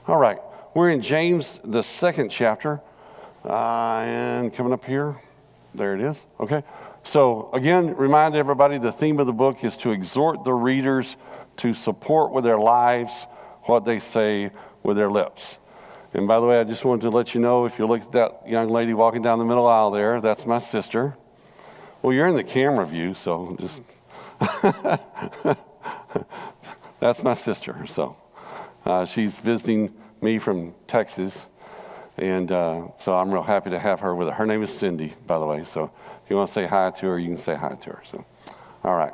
All right, we're in James, the second chapter, and coming up here, there it is, okay. So again, remind everybody the theme of the book is to exhort the readers to support with their lives what they say with their lips. And by the way, I just wanted to let you know, if you look at that young lady walking down the middle aisle there, that's my sister. Well, you're in the camera view, so just, that's my sister, so. She's visiting me from Texas, and so I'm real happy to have her with her. Her name is Cindy, by the way, so if you want to say hi to her, you can say hi to her. So, all right.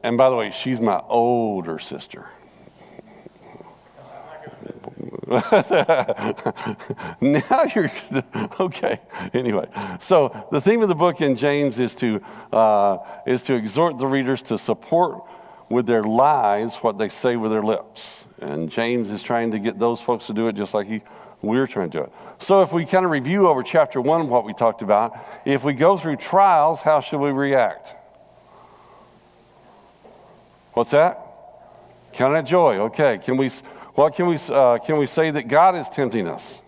And by the way, she's my older sister. Now you're okay. Anyway, so the theme of the book in James is to exhort the readers to support with their lives what they say with their lips. And James is trying to get those folks to do it just like we're trying to do it. So if we kind of review over chapter 1 what we talked about, if we go through trials, how should we react? What's that? Count it joy. Okay. Can we say that God is tempting us?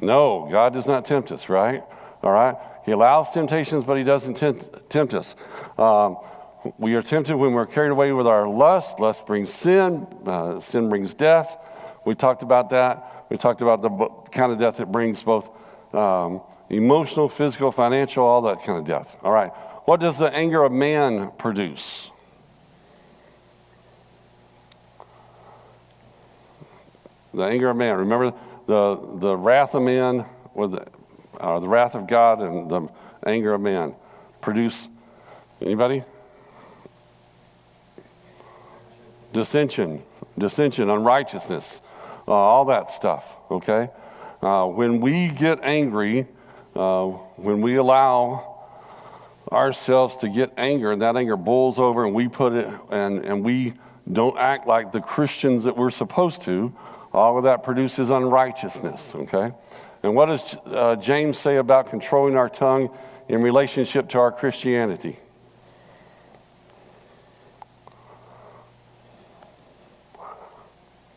No, God does not tempt us, right? All right. He allows temptations, but he doesn't tempt us. We are tempted when we're carried away with our lust. Lust brings sin. Sin brings death. We talked about that. We talked about the kind of death that brings both emotional, physical, financial, all that kind of death. All right. What does the anger of man produce? The anger of man. Remember the wrath of man, or the wrath of God and the anger of man produce, anybody? Dissension, unrighteousness, all that stuff, okay? When we get angry, when we allow ourselves to get anger, and that anger boils over, and we put it, and we don't act like the Christians that we're supposed to, all of that produces unrighteousness, okay? And what does James say about controlling our tongue in relationship to our Christianity?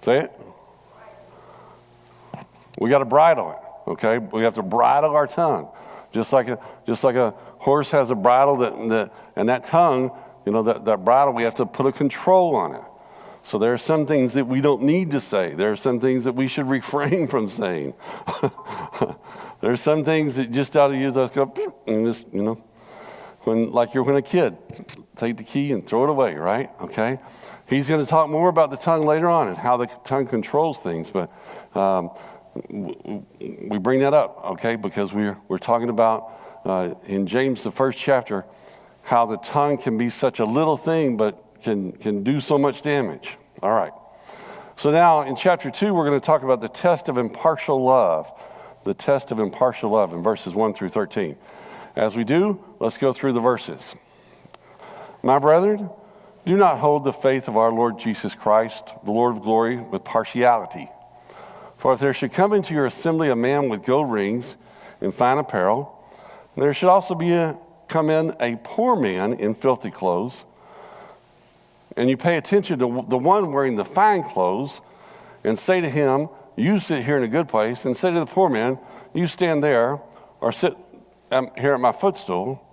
Say it. We got to bridle it, okay? We have to bridle our tongue, just like a horse has a bridle and that tongue, that bridle, we have to put a control on it. So there are some things that we don't need to say. There are some things that we should refrain from saying. There are some things that just out of you just go and just when a kid, take the key and throw it away, right? Okay. He's going to talk more about the tongue later on and how the tongue controls things, but we bring that up, okay, because we're talking about in James, the first chapter, how the tongue can be such a little thing, but can do so much damage. All right. So now in chapter 2, we're going to talk about the test of impartial love. The test of impartial love in verses 1 through 13. As we do, let's go through the verses. My brethren, do not hold the faith of our Lord Jesus Christ, the Lord of glory, with partiality. For if there should come into your assembly a man with gold rings and fine apparel, there should also come in a poor man in filthy clothes, and you pay attention to the one wearing the fine clothes, and say to him, you sit here in a good place, and say to the poor man, you stand there, or sit here at my footstool.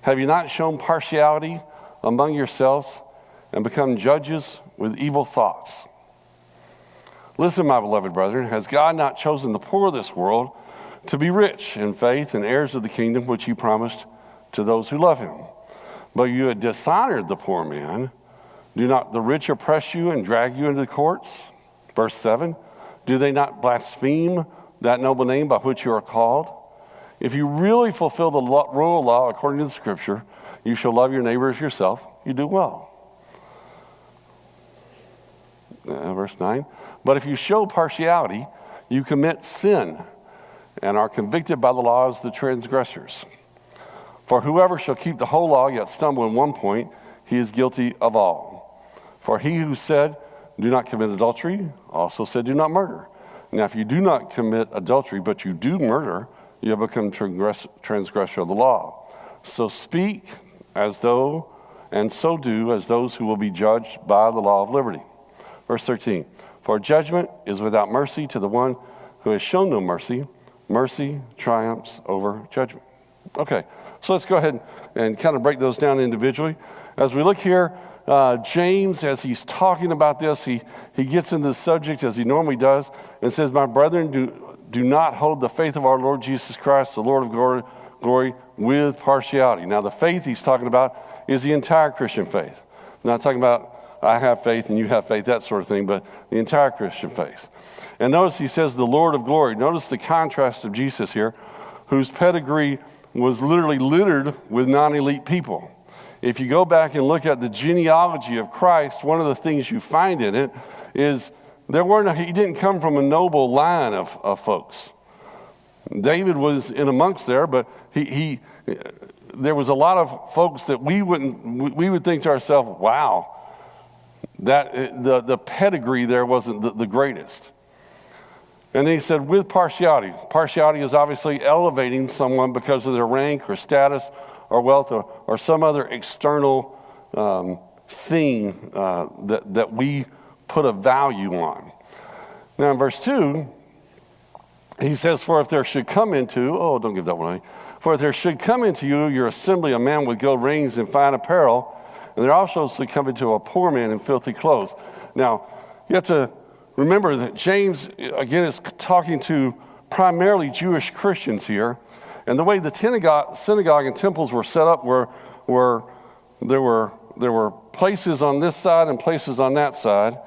Have you not shown partiality among yourselves and become judges with evil thoughts? Listen, my beloved brethren, has God not chosen the poor of this world to be rich in faith and heirs of the kingdom which he promised to those who love him? But you had dishonored the poor man. Do not the rich oppress you and drag you into the courts? Verse 7, do they not blaspheme that noble name by which you are called? If you really fulfill the royal law according to the scripture, you shall love your neighbor as yourself. You do well. Verse 9, but if you show partiality, you commit sin and are convicted by the law as the transgressors. For whoever shall keep the whole law yet stumble in one point, he is guilty of all. For he who said, do not commit adultery, also said, do not murder. Now, if you do not commit adultery, but you do murder, you have become transgressor of the law. So speak as though, and so do as those who will be judged by the law of liberty. Verse 13, for judgment is without mercy to the one who has shown no mercy. Mercy triumphs over judgment. Okay, so let's go ahead and kind of break those down individually. As we look here, James, as he's talking about this, he gets into the subject as he normally does and says, my brethren, do not hold the faith of our Lord Jesus Christ, the Lord of glory, with partiality. Now, the faith he's talking about is the entire Christian faith. I'm not talking about I have faith and you have faith, that sort of thing, but the entire Christian faith. And notice he says the Lord of glory. Notice the contrast of Jesus here, whose pedigree was literally littered with non-elite people. If you go back and look at the genealogy of Christ, one of the things you find in it is he didn't come from a noble line of folks. David was in amongst there, but there was a lot of folks that we would think to ourselves, wow, that the pedigree there wasn't the greatest. And then he said, with partiality. Partiality is obviously elevating someone because of their rank or status or wealth or some other external thing that we put a value on. Now in verse 2, he says, for if there should come into, don't give that one away. For if there should come into you your assembly a man with gold rings and fine apparel, and there also should come into a poor man in filthy clothes. Now, you have to remember that James, again, is talking to primarily Jewish Christians here. And the way the synagogue and temples were set up were there were places on this side and places on that side.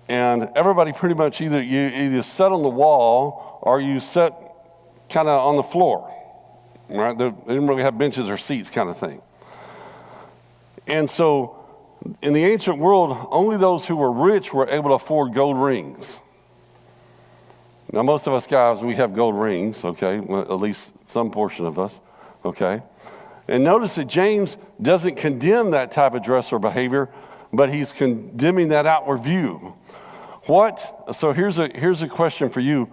And everybody pretty much either sat on the wall or you sat kind of on the floor. Right? They didn't really have benches or seats kind of thing. And so in the ancient world, only those who were rich were able to afford gold rings. Now, most of us guys, we have gold rings, okay? Well, at least some portion of us, okay? And notice that James doesn't condemn that type of dress or behavior, but he's condemning that outward view. So here's a question for you.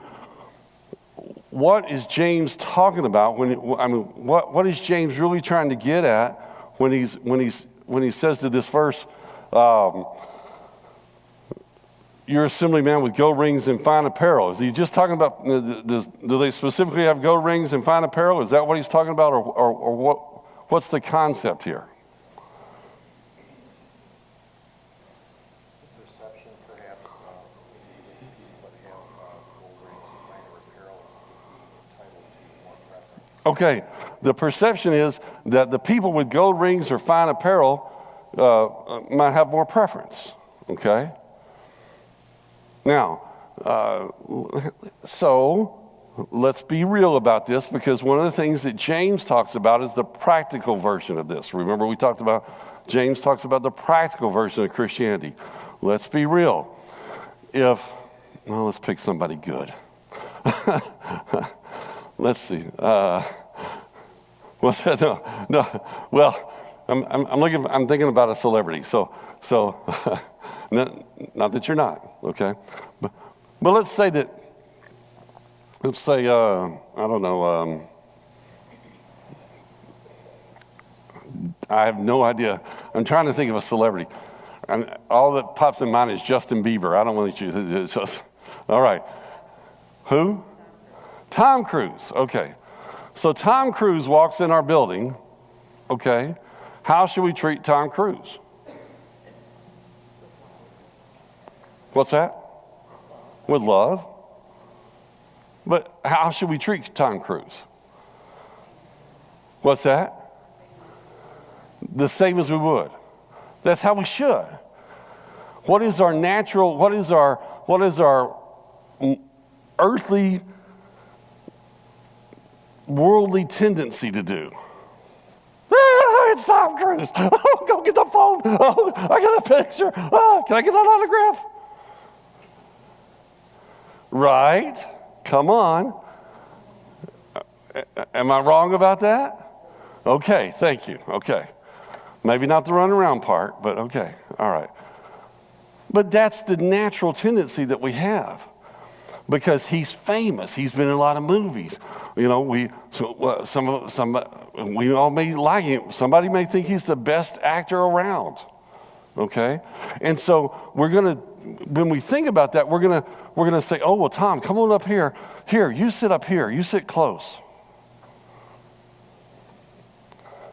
What is James talking about what is James really trying to get at when he says to this verse, your assemblyman with gold rings and fine apparel? Is he just talking about, do they specifically have gold rings and fine apparel? Is that what he's talking about, or what's the concept here? Perception, perhaps, people that have gold rings and finer apparel would be entitled to more preference. Okay, the perception is that the people with gold rings or fine apparel might have more preference, okay? Now, so let's be real about this, because one of the things that James talks about is the practical version of this. Remember, James talks about the practical version of Christianity. Let's be real. Let's pick somebody good. Let's see. What's that? No. Well, I'm thinking about a celebrity. So not that you're not, okay? But let's say, I don't know, I have no idea. I'm trying to think of a celebrity. And all that pops in mind is Justin Bieber. I don't want to choose it. All right. Who? Tom Cruise. Okay. So Tom Cruise walks in our building. Okay. How should we treat Tom Cruise? What's that? With love. But how should we treat Tom Cruise? What's that? The same as we would. That's how we should. What is our natural, what is our earthly, worldly tendency to do? It's Tom Cruise. Oh, go get the phone. Oh, I got a picture. Oh, can I get an autograph? Right? Come on. Am I wrong about that? Okay, thank you. Okay. Maybe not the runaround part, but okay. All right. But that's the natural tendency that we have, because he's famous. He's been in a lot of movies. You know, we all may like him. Somebody may think he's the best actor around. Okay? And so when we think about that, we're gonna say, oh, well, Tom, come on up here. Here, you sit up here. You sit close.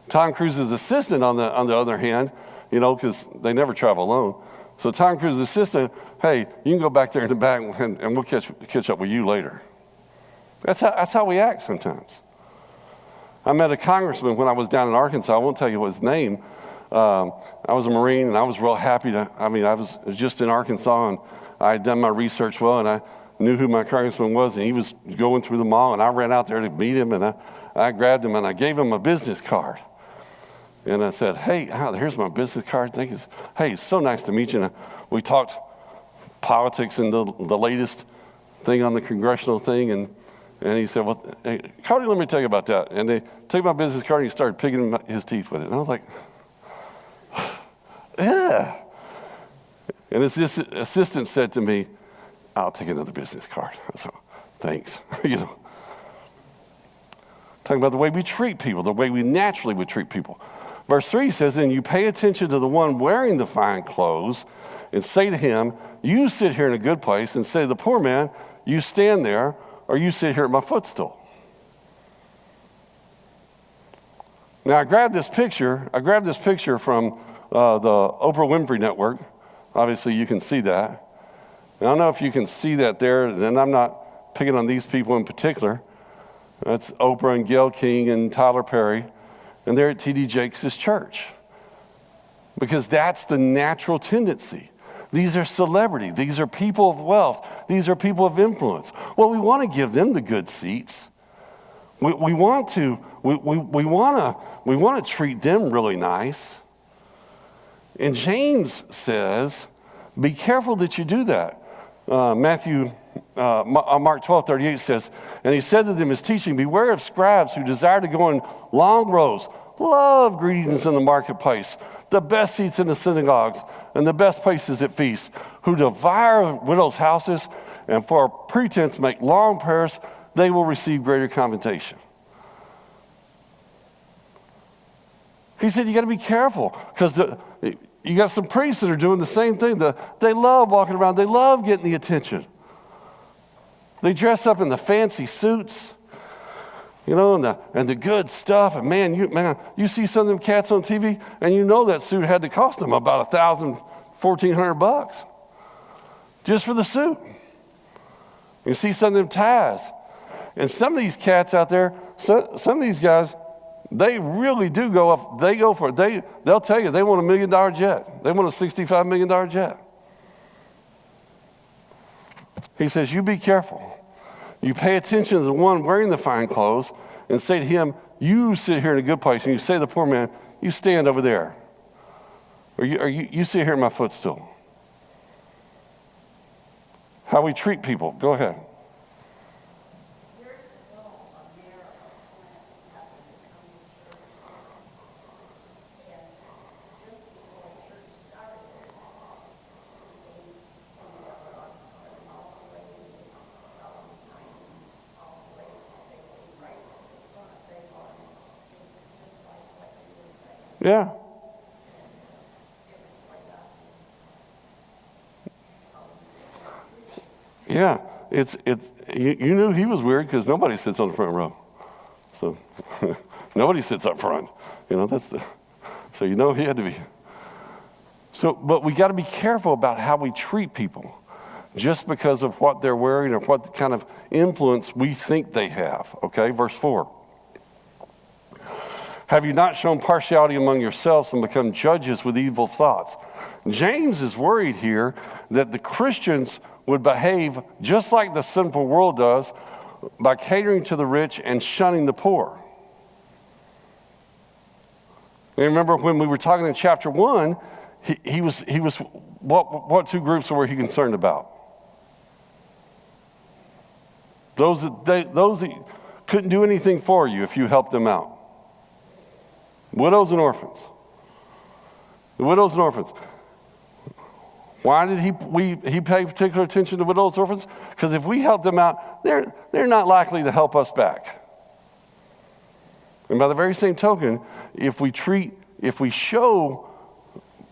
Tom Cruise's assistant, on the other hand, because they never travel alone. So Tom Cruise's assistant, hey, you can go back there in the back and we'll catch up with you later. That's how we act sometimes. I met a congressman when I was down in Arkansas. I won't tell you his name. I was a Marine, and I was real happy I was just in Arkansas, and I had done my research well, and I knew who my congressman was, and he was going through the mall, and I ran out there to meet him, and I grabbed him, and I gave him a business card. And I said, hey, here's my business card. Hey, it's so nice to meet you. And we talked politics and the latest thing on the congressional thing, and he said, well, hey, Cody, let me tell you about that. And they took my business card, and he started picking his teeth with it. And I was like, yeah. And his assistant said to me, I'll take another business card. So, thanks. Talking about the way we treat people, the way we naturally would treat people. Verse 3 says, and you pay attention to the one wearing the fine clothes and say to him, you sit here in a good place, and say to the poor man, you stand there, or you sit here at my footstool. Now, I grabbed this picture from the Oprah Winfrey Network. Obviously, you can see that. I don't know if you can see that there, and I'm not picking on these people in particular. That's Oprah and Gayle King and Tyler Perry, and they're at T.D. Jakes' church. Because that's the natural tendency. These are celebrities. These are people of wealth. These are people of influence. Well, we want to give them the good seats. We want to treat them really nice. And James says, be careful that you do that. Mark 12:38 says, and he said to them, his teaching, beware of scribes who desire to go in long rows, love greetings in the marketplace, the best seats in the synagogues, and the best places at feasts, who devour widows' houses, and for pretense make long prayers, they will receive greater compensation. He said, you got to be careful, because you got some priests that are doing the same thing. They love walking around. They love getting the attention. They dress up in the fancy suits, and the good stuff. And man, you see some of them cats on TV, and you know that suit had to cost them about $1,000, $1,400 just for the suit. You see some of them ties. And some of these cats out there, some of these guys, they really do go up. They go for it. They'll tell you they want $1 million jet. They want a $65 million jet. He says, you be careful. You pay attention to the one wearing the fine clothes and say to him, you sit here in a good place. And you say to the poor man, you stand over there. Or you sit here in my footstool. How we treat people. Go ahead. Yeah. Yeah. You knew he was weird because nobody sits on the front row. So nobody sits up front. So he had to be. So, but we got to be careful about how we treat people just because of what they're wearing or what kind of influence we think they have. Okay, verse 4. Have you not shown partiality among yourselves and become judges with evil thoughts? James is worried here that the Christians would behave just like the sinful world does by catering to the rich and shunning the poor. And remember when we were talking in chapter 1, he was what two groups were he concerned about? Those that couldn't do anything for you if you helped them out. Widows and orphans. The widows and orphans. Why did he pay particular attention to widows and orphans? Because if we help them out, they're not likely to help us back. And by the very same token, if we show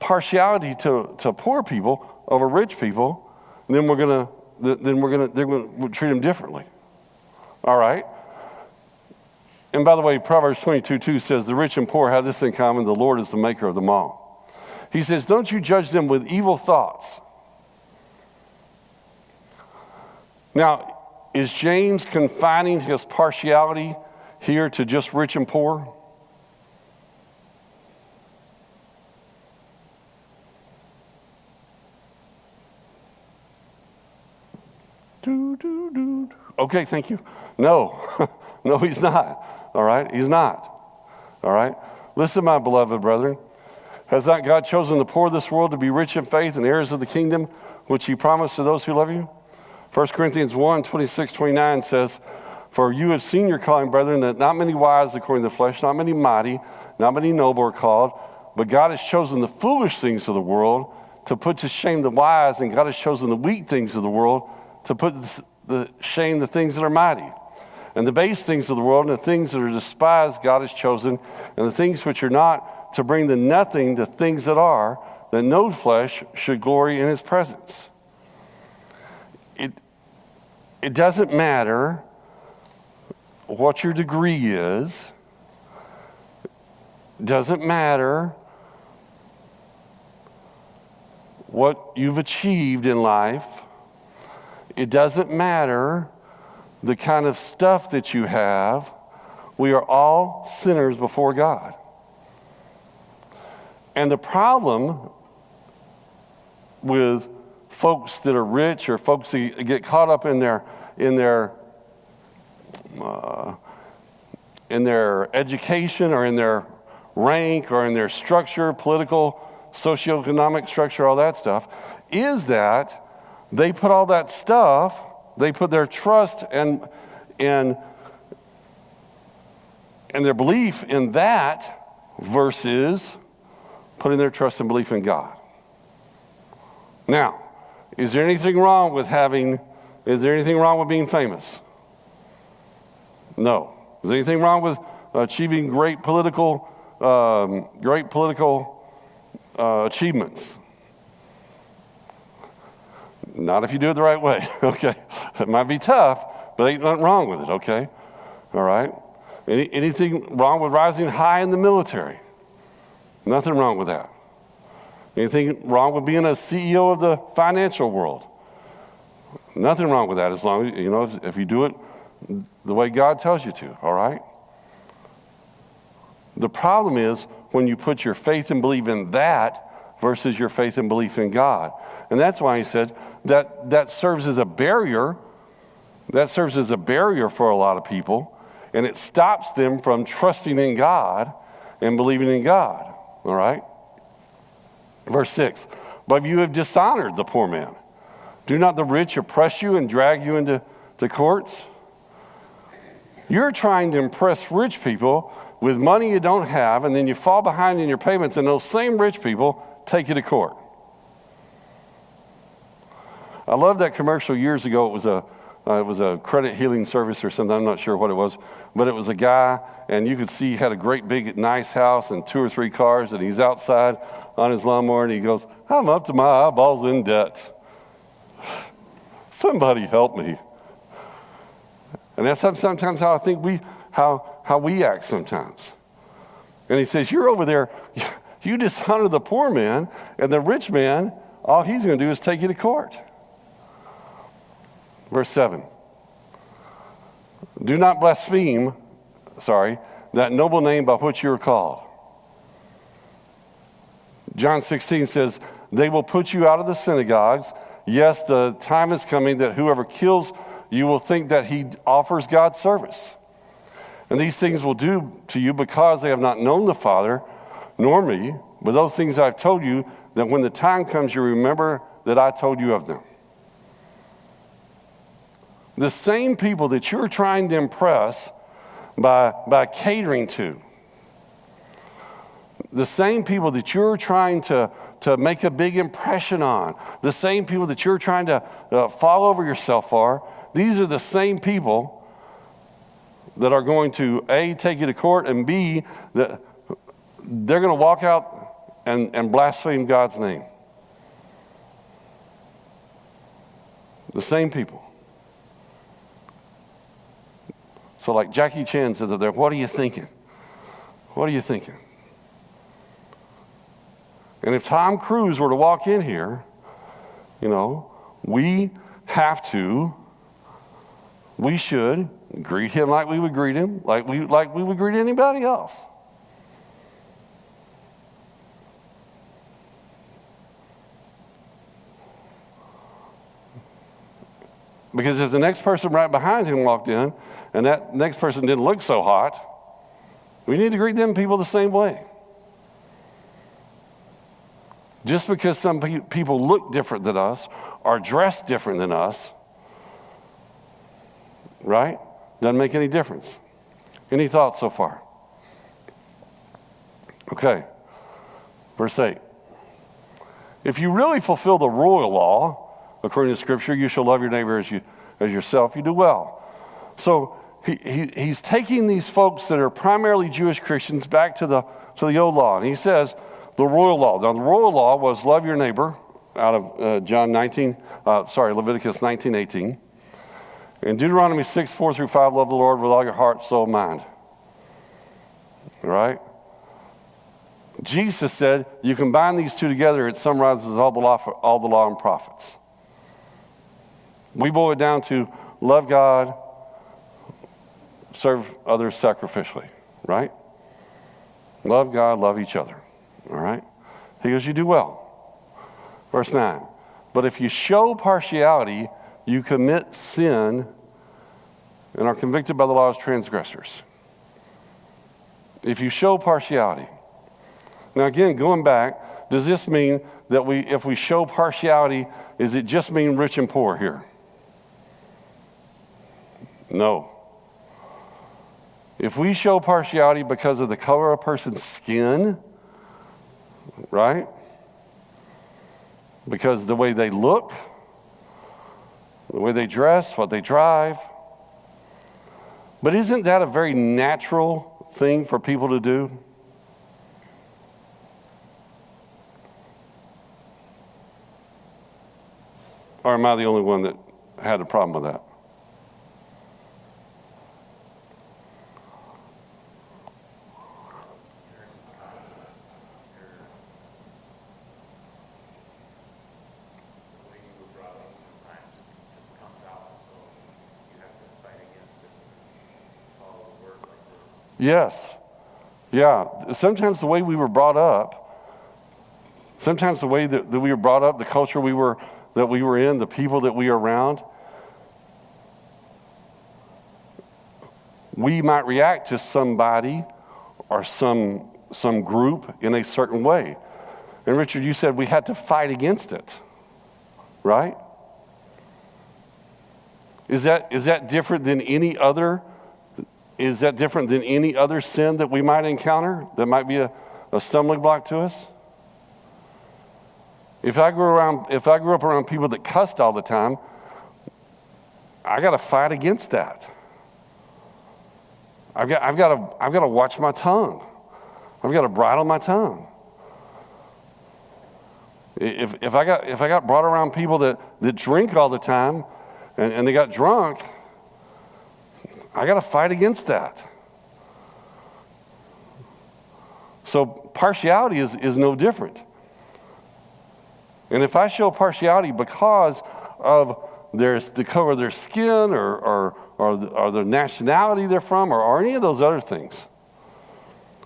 partiality to poor people over rich people, then we're going to treat them differently. All right? And by the way, Proverbs 22:2 says, the rich and poor have this in common, the Lord is the maker of them all. He says, don't you judge them with evil thoughts. Now, is James confining his partiality here to just rich and poor? Okay, thank you. No, no, he's not. All right, he's not. All right. Listen, my beloved brethren. Has not God chosen the poor of this world to be rich in faith and heirs of the kingdom, which he promised to those who love you? 1 Corinthians 1:26-29 says, for you have seen your calling, brethren, that not many wise according to the flesh, not many mighty, not many noble are called, but God has chosen the foolish things of the world to put to shame the wise, and God has chosen the weak things of the world to put to shame the things that are mighty. And the base things of the world and the things that are despised God has chosen, and the things which are not, to bring the nothing to things that are, that no flesh should glory in his presence. It doesn't matter what your degree is. It doesn't matter what you've achieved in life. It doesn't matter the kind of stuff that you have. We are all sinners before God. And the problem with folks that are rich or folks that get caught up in their education or in their rank or in their structure, political, socioeconomic structure, all that stuff, is that they put all that stuff, they put their trust and their belief in that versus putting their trust and belief in God. Now, is there anything wrong with being famous? No. Is there anything wrong with achieving great political achievements? Not if you do it the right way, okay? It might be tough, but ain't nothing wrong with it, okay? All right? Anything wrong with rising high in the military? Nothing wrong with that. Anything wrong with being a CEO of the financial world? Nothing wrong with that, as long as, if you do it the way God tells you to, all right? The problem is when you put your faith and belief in that versus your faith and belief in God. And that's why he said that serves as a barrier. That serves as a barrier for a lot of people, and it stops them from trusting in God and believing in God, all right? Verse 6, but you have dishonored the poor man. Do not the rich oppress you and drag you into the courts? You're trying to impress rich people with money you don't have, and then you fall behind in your payments, and those same rich people take you to court. I love that commercial years ago. It was a credit healing service or something. I'm not sure what it was, but it was a guy, and you could see he had a great big nice house and 2 or 3 cars, and he's outside on his lawnmower, and he goes, I'm up to my eyeballs in debt. Somebody help me. And that's sometimes how I think how we act sometimes. And he says, you're over there, you dishonor the poor man, and the rich man, all he's going to do is take you to court. Verse 7. Do not blaspheme, that noble name by which you are called. John 16 says, they will put you out of the synagogues. Yes, the time is coming that whoever kills you will think that he offers God service. And these things will do to you because they have not known the Father nor me. But those things I've told you, that when the time comes you remember that I told you of them. The same people that you're trying to impress by catering to, the same people that you're trying to make a big impression on, the same people that you're trying to fall over yourself for, these are the same people that are going to A, take you to court, and B, that they're going to walk out and blaspheme God's name. The same people. So like Jackie Chan says up there, what are you thinking? What are you thinking? And if Tom Cruise were to walk in here, we should greet him like we would greet him, like we would greet anybody else. Because if the next person right behind him walked in and that next person didn't look so hot, we need to greet them people the same way. Just because some people look different than us, are dressed different than us, right? Doesn't make any difference. Any thoughts so far? Okay. Verse 8. If you really fulfill the royal law, according to Scripture, you shall love your neighbor as yourself. You do well. So he's taking these folks that are primarily Jewish Christians back to the old law. And he says the royal law. Now, the royal law was love your neighbor out of Leviticus 19:18. In Deuteronomy 6:4-5, love the Lord with all your heart, soul, mind. All right? Jesus said you combine these two together, it summarizes all the law and prophets. We boil it down to love God, serve others sacrificially, right? Love God, love each other, all right? He goes, you do well. Verse 9, but if you show partiality, you commit sin and are convicted by the law as transgressors. If you show partiality. Now again, going back, does this mean that if we show partiality, does it just mean rich and poor here? No. If we show partiality because of the color of a person's skin, right? Because the way they look, the way they dress, what they drive. But isn't that a very natural thing for people to do? Or am I the only one that had a problem with that? Yes. Yeah. Sometimes the way we were brought up, sometimes the way that we were brought up, the culture that we were in, the people that we are around, we might react to somebody or some group in a certain way. And Richard, you said we had to fight against it, right? Is that different than any other? Is that different than any other sin that we might encounter that might be a stumbling block to us? If I grew up around people that cussed all the time, I got to fight against that. I've got to watch my tongue. I've got to bridle my tongue. If I got brought around people that drink all the time and they got drunk, I got to fight against that. So partiality is no different. And if I show partiality because of the color of their skin or the nationality they're from or any of those other things,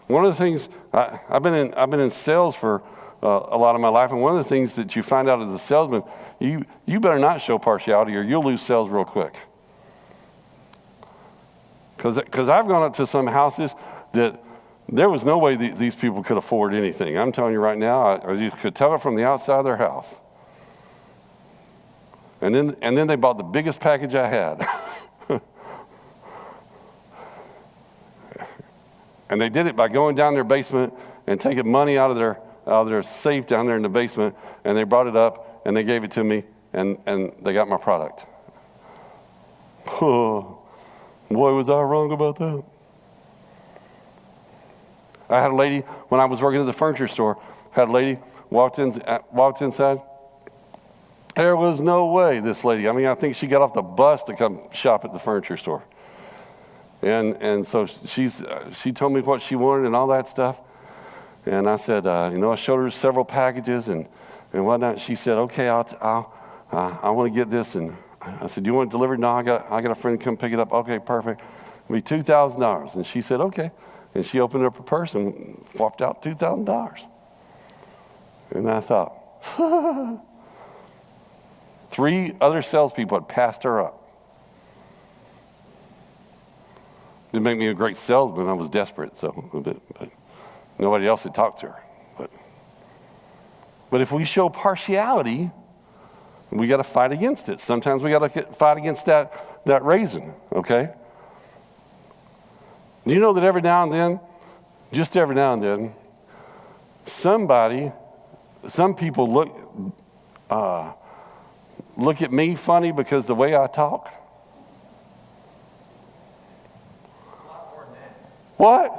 one of the things I've been in sales for a lot of my life, and one of the things that you find out as a salesman, you better not show partiality or you'll lose sales real quick. Because I've gone up to some houses that there was no way these people could afford anything. I'm telling you right now, you could tell it from the outside of their house. And then they bought the biggest package I had. And they did it by going down their basement and taking money out of their safe down there in the basement, and they brought it up and they gave it to me, and they got my product. Oh, boy, was I wrong about that. I had a lady, when I was working at the furniture store, had a lady walked inside. There was no way this lady, I think she got off the bus to come shop at the furniture store. And so she told me what she wanted and all that stuff. And I said, I showed her several packages and whatnot. She said, okay, I want to get this. And I said, do you want it delivered? No, I got a friend to come pick it up. Okay, perfect. It'll be $2,000. And she said, okay. And she opened up her purse and flopped out $2,000. And I thought, 3 other salespeople had passed her up. Didn't make me a great salesman. I was desperate, but nobody else had talked to her. But if we show partiality, we got to fight against it. Sometimes we got to fight against that raisin, okay? Do you know that every now and then, just every now and then, some people look at me funny because the way I talk? What?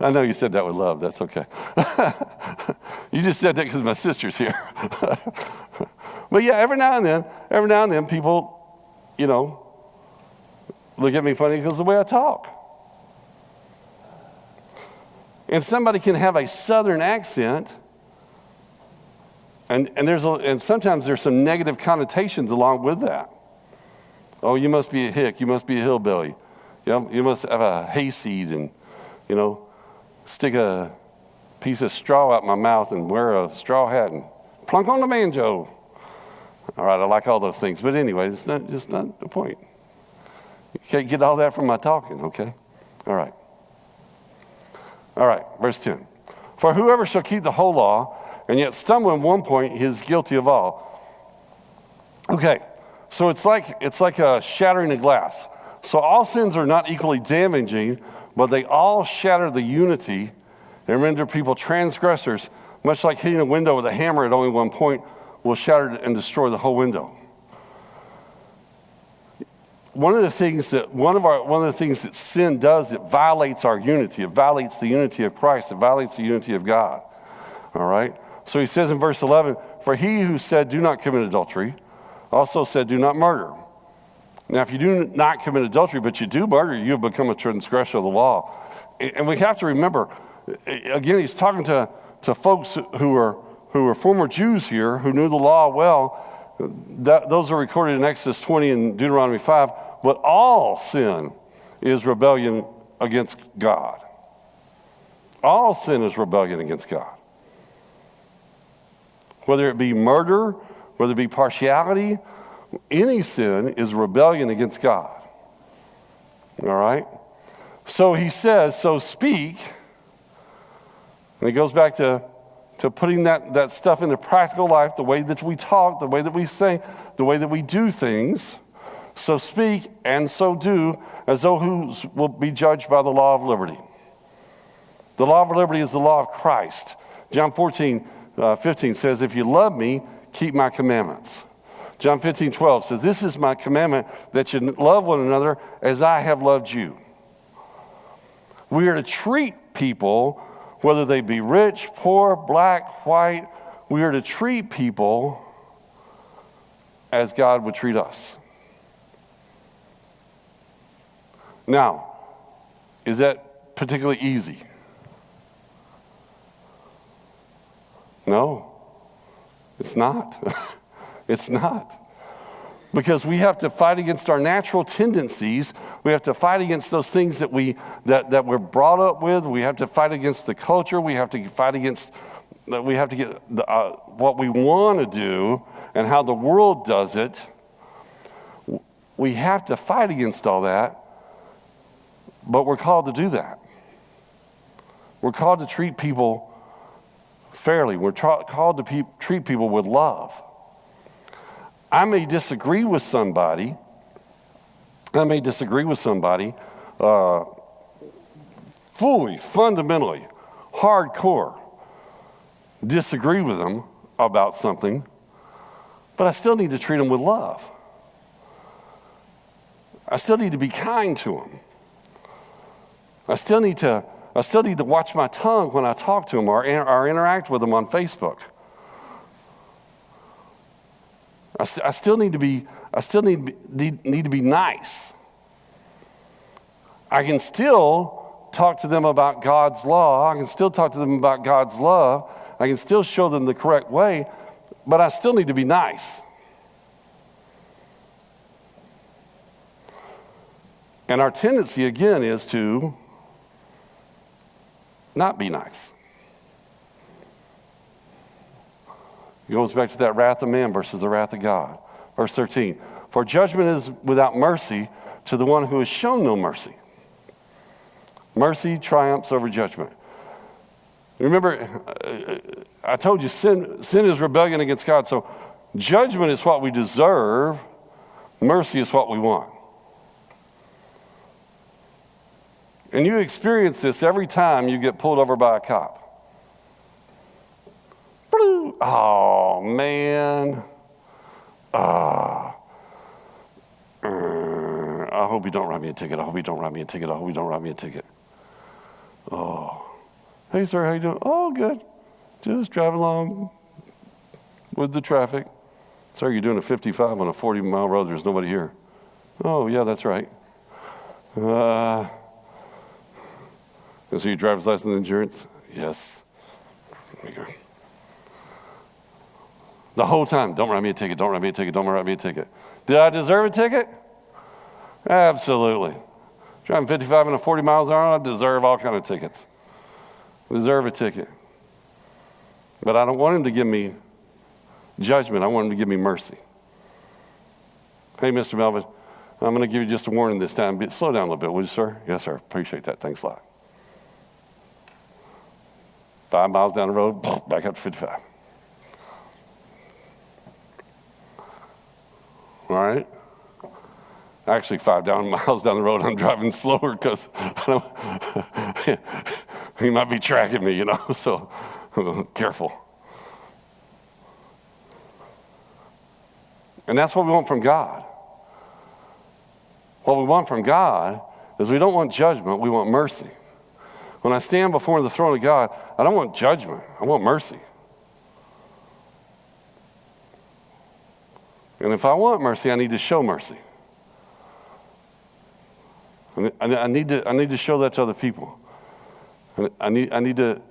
I know you said that with love. That's okay. You just said that because my sister's here. But yeah, every now and then, people, look at me funny because of the way I talk. And somebody can have a southern accent, and sometimes there's some negative connotations along with that. Oh, you must be a hick. You must be a hillbilly. You must have a hayseed and, stick a piece of straw out my mouth and wear a straw hat and plunk on the banjo. All right, I like all those things. But anyway, it's just not the point. You can't get all that from my talking, okay? All right, verse 10. For whoever shall keep the whole law and yet stumble in one point, he is guilty of all. Okay. So it's like a shattering a glass. So all sins are not equally damaging, but they all shatter the unity and render people transgressors, much like hitting a window with a hammer at only one point will shatter and destroy the whole window. One of the things that sin does, it violates our unity. It violates the unity of Christ. It violates the unity of God. All right? So he says in verse 11, for he who said, do not commit adultery, also said, do not murder. Now, if you do not commit adultery, but you do murder, you have become a transgressor of the law. And we have to remember, again, he's talking to folks who are former Jews here, who knew the law well. Those are recorded in Exodus 20 and Deuteronomy 5. But all sin is rebellion against God. All sin is rebellion against God. Whether it be murder, whether it be partiality, any sin is rebellion against God. All right? So he says, so speak. And he goes back to putting that stuff into practical life, the way that we talk, the way that we say, the way that we do things. So speak and so do, as though who will be judged by the law of liberty. The law of liberty is the law of Christ. John 14:15 says, if you love me, keep my commandments. John 15:12 says, this is my commandment, that you love one another as I have loved you. We are to treat people, whether they be rich, poor, black, white, we are to treat people as God would treat us. Now, is that particularly easy? No. It's not. It's not. Because we have to fight against our natural tendencies. We have to fight against those things that we're brought up with. We have to fight against the culture. We have to fight against, we have to get what we want to do and how the world does it. We have to fight against all that, but we're called to do that. We're called to treat people fairly. We're called to treat people with love. I may disagree with somebody. Fully, fundamentally, hardcore, disagree with them about something, but I still need to treat them with love. I still need to be kind to them. I still need to watch my tongue when I talk to them or interact with them on Facebook. I still need to be nice. I can still talk to them about God's law. I can still talk to them about God's love. I can still show them the correct way, but I still need to be nice. And our tendency, again, is to not be nice. It goes back to that wrath of man versus the wrath of God. Verse 13, for judgment is without mercy to the one who has shown no mercy. Mercy triumphs over judgment. Remember, I told you sin is rebellion against God. So judgment is what we deserve. Mercy is what we want. And you experience this every time you get pulled over by a cop. Oh, man. I hope you don't write me a ticket. I hope you don't write me a ticket. I hope you don't write me a ticket. Oh. Hey, sir, how you doing? Oh, good. Just driving along with the traffic. Sir, you're doing a 55 on a 40-mile road. There's nobody here. Oh, yeah, that's right. So your driver's license and insurance? Yes. There you go. The whole time, don't write me a ticket, don't write me a ticket, don't write me a ticket. Did I deserve a ticket? Absolutely. Driving 55 and 40 miles an hour, I deserve all kind of tickets. I deserve a ticket. But I don't want him to give me judgment. I want him to give me mercy. Hey, Mr. Melvin, I'm going to give you just a warning this time. Slow down a little bit, would you, sir? Yes, sir. Appreciate that. Thanks a lot. 5 miles down the road, back up to 55. All right? Actually, 5 miles down the road, I'm driving slower because he might be tracking me, so careful. And that's what we want from God. What we want from God is we don't want judgment, we want mercy. When I stand before the throne of God, I don't want judgment, I want mercy. And if I want mercy, I need to show mercy. I need to show that to other people. I need to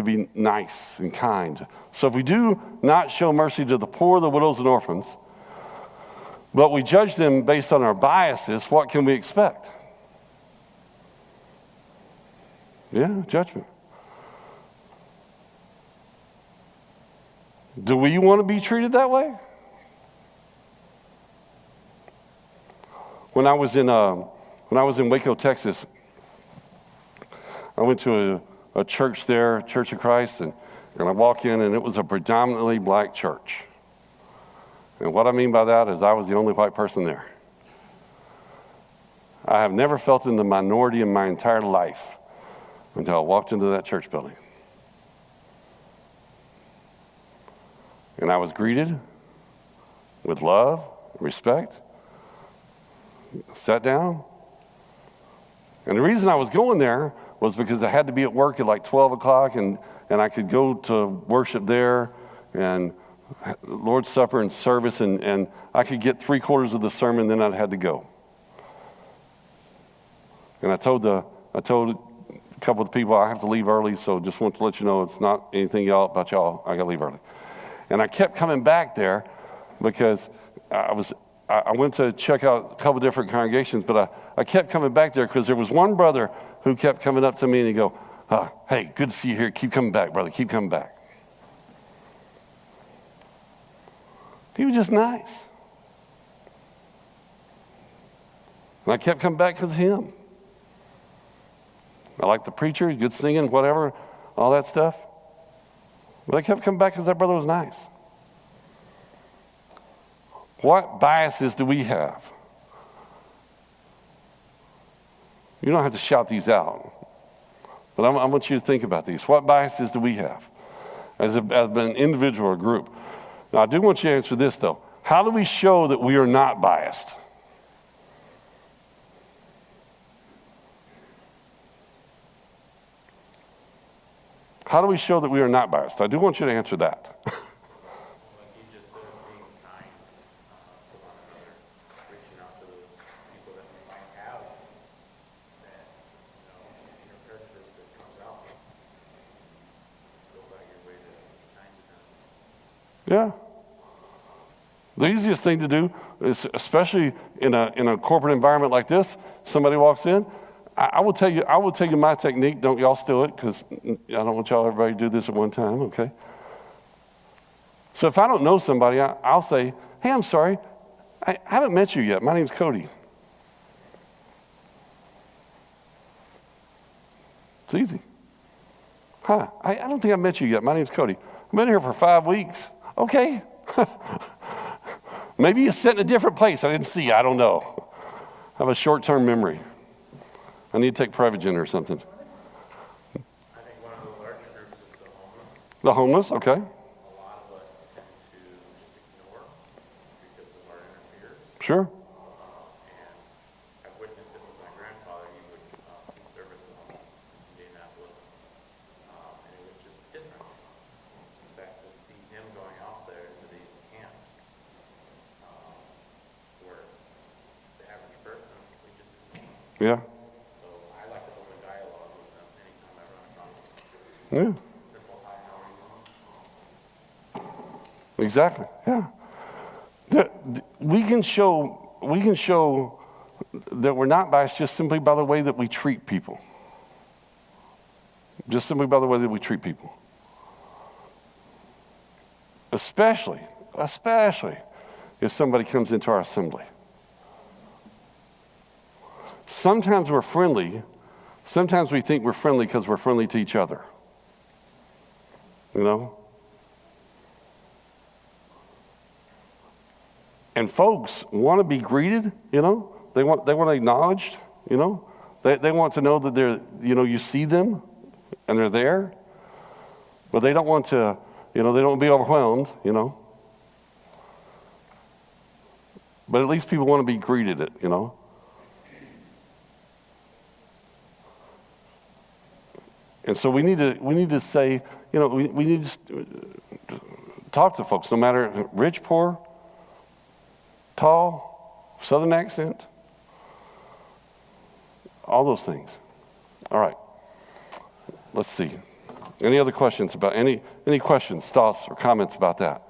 be nice and kind. So if we do not show mercy to the poor, the widows, and orphans, but we judge them based on our biases, what can we expect? Yeah, judgment. Do we want to be treated that way? When I was in Waco, Texas, I went to a church there, Church of Christ, and I walk in, and it was a predominantly black church. And what I mean by that is I was the only white person there. I have never felt in the minority in my entire life until I walked into that church building. And I was greeted with love, respect, sat down. And the reason I was going there was because I had to be at work at like 12 o'clock and I could go to worship there and Lord's Supper and service and I could get 3/4 of the sermon, then I'd had to go. And I told a couple of the people I have to leave early, so just want to let you know it's not anything about y'all. I got to leave early. And I kept coming back there because I went to check out a couple different congregations, but I kept coming back there because there was one brother who kept coming up to me and he'd go, hey, good to see you here. Keep coming back, brother. Keep coming back. He was just nice. And I kept coming back because of him. I liked the preacher, good singing, whatever, all that stuff. But I kept coming back because that brother was nice. What biases do we have? You don't have to shout these out. But I want you to think about these. What biases do we have as an individual or group? Now, I do want you to answer this, though. How do we show that we are not biased? How do we show that we are not biased? I do want you to answer that. Like you just said, being kind to one another, reaching out to those people that we might have that, inner prejudice that comes out. Go by your way to be kind to them. Yeah. The easiest thing to do is, especially in a corporate environment like this, somebody walks in, I will tell you my technique. Don't y'all steal it, because I don't want y'all everybody to do this at one time, okay? So if I don't know somebody, I'll say, hey, I'm sorry, I haven't met you yet. My name's Cody. It's easy. Hi, I don't think I've met you yet. My name's Cody. I've been here for 5 weeks. Okay. Maybe you sit in a different place I didn't see. I don't know. I have a short-term memory. I need to take Prevagen or something. I think one of the larger groups is the homeless. The homeless, okay. A lot of us tend to just ignore because of our inner fears. Sure. And I've witnessed it with my grandfather. He would do service to homeless in Indianapolis. And it was just different. In fact, to see him going out there into these camps where the average person, we just ignore. Yeah. So I like to open dialogue with them anytime I run across them. Yeah. Simple, hi, how are you? Exactly. Yeah. We can show that we're not biased just simply by the way that we treat people. Just simply by the way that we treat people. Especially if somebody comes into our assembly. Sometimes we're friendly. Sometimes we think we're friendly because we're friendly to each other. You know? And folks want to be greeted, you know? They want acknowledged, you know? They want to know that they're, you see them and they're there. But they don't want to, they don't want to be overwhelmed, you know? But at least people want to be greeted, you know? And so we need to say, we need to talk to folks, no matter rich, poor, tall, southern accent, all those things. All right. Let's see. Any other questions about any questions, thoughts, or comments about that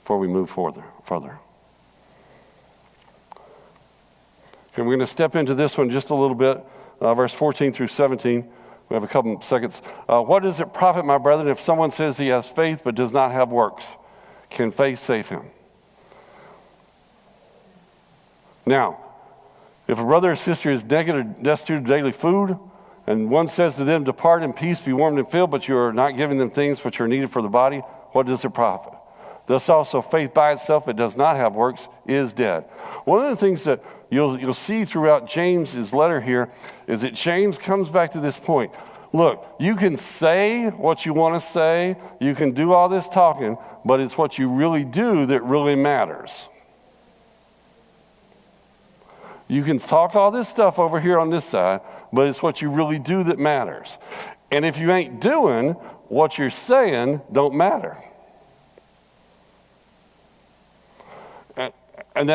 before we move further? Okay, we're going to step into this one just a little bit, verse 14 through 17. We have a couple seconds. What does it profit, my brethren, if someone says he has faith but does not have works? Can faith save him? Now, if a brother or sister is naked or destitute of daily food, and one says to them, depart in peace, be warmed and filled, but you are not giving them things which are needed for the body, what does it profit? Thus also faith by itself, it does not have works, is dead. One of the things that you'll see throughout James's letter here is that James comes back to this point. Look, you can say what you want to say, you can do all this talking, but it's what you really do that really matters. You can talk all this stuff over here on this side, but it's what you really do that matters. And if you ain't doing what you're saying, don't matter. And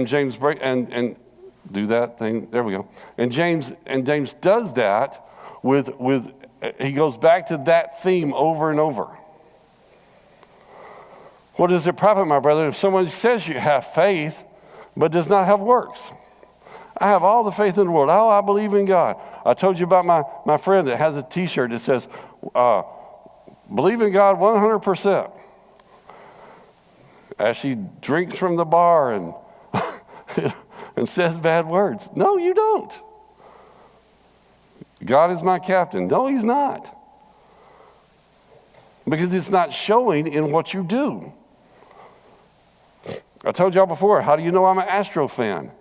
James and do that thing. There we go. And James does that with he goes back to that theme over and over. What does it profit, my brother, if someone says you have faith but does not have works? I have all the faith in the world. Oh, I believe in God. I told you about my friend that has a T-shirt that says, believe in God 100%. As she drinks from the bar and and says bad words. No, you don't. God is my captain. No, he's not. Because it's not showing in what you do. I told y'all before, how do you know I'm an Astro fan?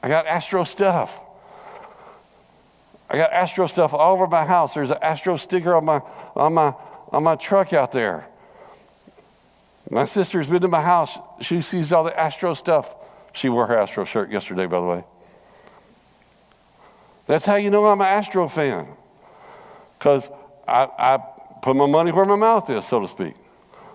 I got Astro stuff. I got Astro stuff all over my house. There's an Astro sticker on my truck out there. My sister's been to my house. She sees all the Astro stuff. She wore her Astro shirt yesterday, by the way. That's how you know I'm an Astro fan. Because I put my money where my mouth is, so to speak.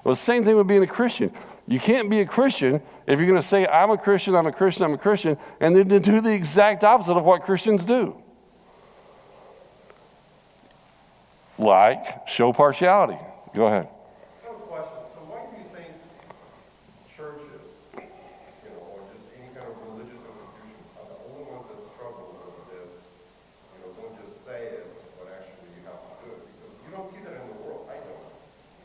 Well, the same thing with being a Christian. You can't be a Christian if you're going to say, I'm a Christian, I'm a Christian, I'm a Christian, and then to do the exact opposite of what Christians do. Like, show partiality. Go ahead. I have a question. So why do you think churches, or just any kind of religious institution are the only ones that struggle with this, don't just say it, but actually you have to do it? Because you don't see that in the world. I don't.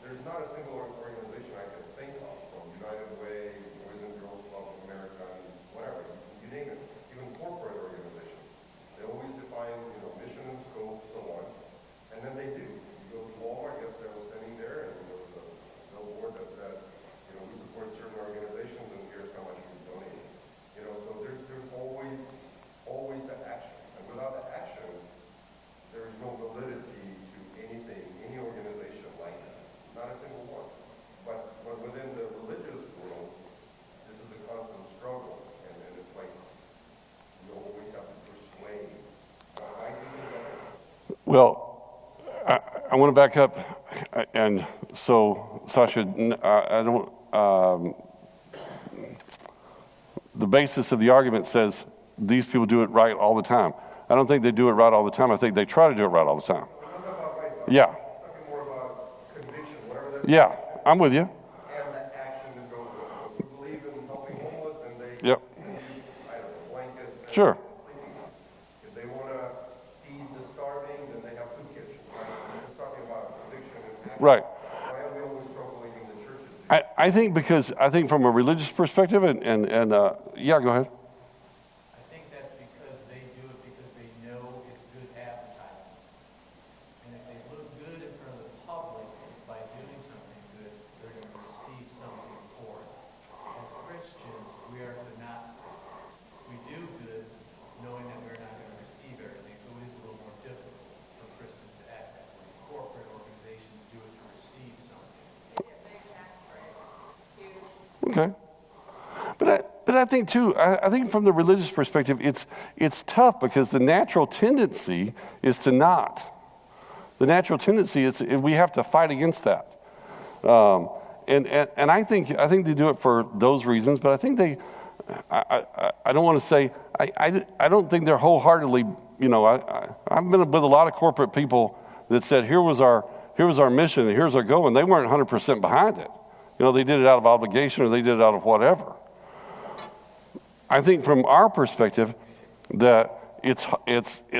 There's not a single organization I can think of, from United Way, Boys and Girls Club of America, whatever, you name it, even corporate organizations. They always define, mission and scope, so on. And then they do. You go to Walmart, yes, I was standing there, and there was a billboard that said, we support certain organizations, and here's how much we donate. So there's always the action. And without the action, there is no validity to anything, any organization like that. Not a single one. But within the religious world, this is a constant struggle, and it's like you always have to persuade. Why do you think that is? Well, I want to back up, and so Sasha, I don't. The basis of the argument says these people do it right all the time. I don't think they do it right all the time. I think they try to do it right all the time. I'm not about right, but Yeah. I'm talking more about conviction, whatever that Yeah, I'm with you. and the action that goes with it. If we believe in helping homeless, then they Yep. distribute, blankets and Sure. sleeping. If they want to feed the starving, then they have soup kitchens. Right? I'm just talking about conviction and action. Right. Why are we always struggling in the churches? I think from a religious perspective, and yeah, go ahead. I think that's because they do it because they know it's good advertising. And if they look good in front of the public by doing something good, they're going to receive something for it. As Christians, we are to not, we do good knowing that we're not going to receive everything, so it is a little more difficult for Christians to act that way. Corporate organizations do it to receive something. Okay. But I think too, I think from the religious perspective, it's tough because the natural tendency is to not. The natural tendency is we have to fight against that. And I think they do it for those reasons, but I think I don't want to say, I don't think they're wholeheartedly, I've been with a lot of corporate people that said, here was our mission and here's our goal, and they weren't 100% behind it. They did it out of obligation or they did it out of whatever. I think from our perspective that it's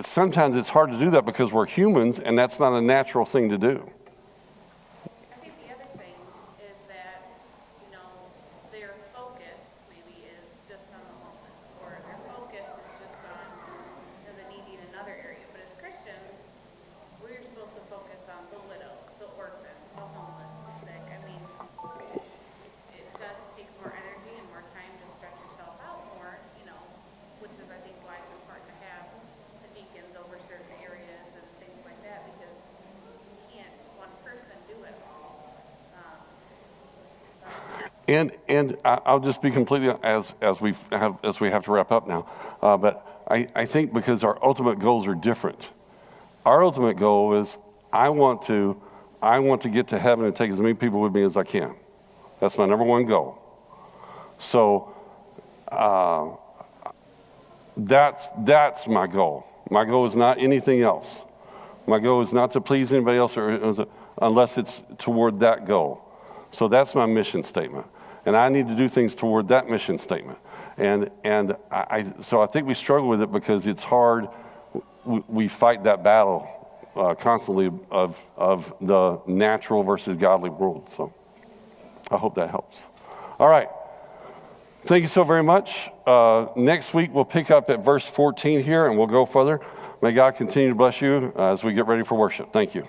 sometimes it's hard to do that because we're humans and that's not a natural thing to do. I think the other thing is that, their focus maybe is just on the homeless, or their focus is just on the needy in another area. But as Christians, we're supposed to focus on the widows, the orphans, the homeless, the sick. I mean, it does take more energy and more time to stretch yourself out more, which is, I think, why it's important to have the deacons over certain areas and things like that, because you can't one person do it all. And I'll just be completely as we have to wrap up now. But I think because our ultimate goals are different. Our ultimate goal is I want to get to heaven and take as many people with me as I can. That's my number one goal. So that's my goal. My goal is not anything else. My goal is not to please anybody else unless it's toward that goal. So that's my mission statement. And I need to do things toward that mission statement. And so I think we struggle with it because it's hard. We fight that battle constantly of the natural versus godly world. So I hope that helps. All right. Thank you so very much. Next week we'll pick up at verse 14 here and we'll go further. May God continue to bless you as we get ready for worship. Thank you.